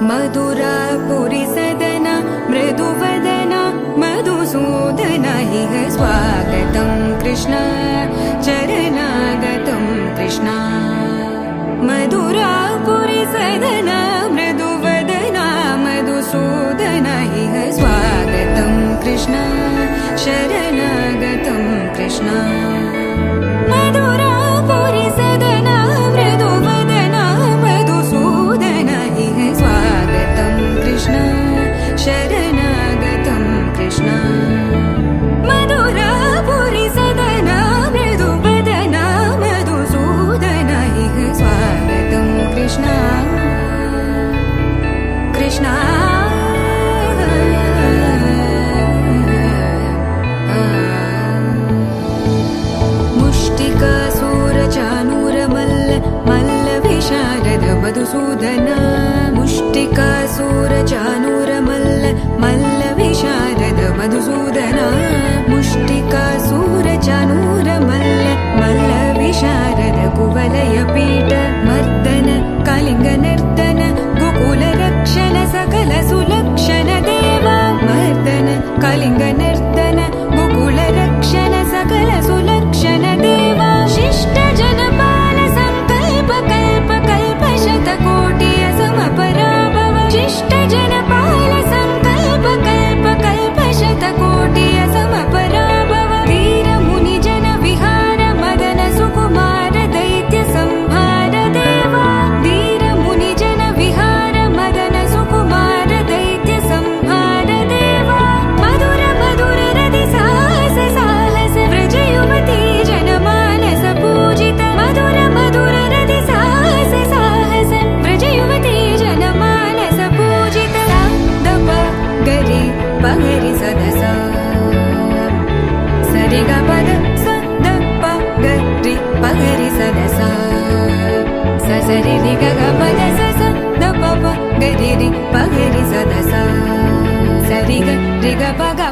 मधुरापुरी सदन मृदुवदन मधुसूदन इह स्वागतं कृष्ण चरणागतं कृष्ण मधुरापुरी सदन मृदुवदन मधुसूदन इह स्वागतं कृष्ण शरणागतं कृष्ण मधुरापुरी सदन मृदुवदन मधुसूदन इह स्वागतं कृष्ण शरणागतं कृष्ण मधुरापुरी सदन मृदुवदन मधुसूदन इह स्वागतं कृष्ण कृष्ण मधुसूदन मुष्टिकासुरचाणूरमल्ल मल्ल विशारद मधुसूदन मुष्टिकासुरचाणूरमल्ल मल्ल विशारद कुवलयपीठ मर्दन कलिङ्गनर्दन गोकुलरक्षण सकल सुलक्षण देवा मर्दन कलिङ्गनर्दन गोकुलरक्षण सकल सुलक्षण देवा शिष्ट जनपाल संकल्प कल्प कल्प शतकोटि असमपराभव शिष्ट जनपाल संकल्प कल्प कल्प शतकोटि असमपराभव वीर मुनि जन विहार मदन सुकुमार दैत्य संहार देवा वीर मुनि जन विहार मदन सुकुमार दैत्य संहार देवा मधुर मधुर रति साहस साहस व्रज युवती जनमानस पूजित मधुर मधुर रति साहस साहस व्रज युवती जनमानस पूजित दप गरि पगरि सदस सरि ग पद स द प गरि पगरि सदस स सरि रि ग ग पद स स द प प गरि रि पगरि सदस सरि ग रि ग प ग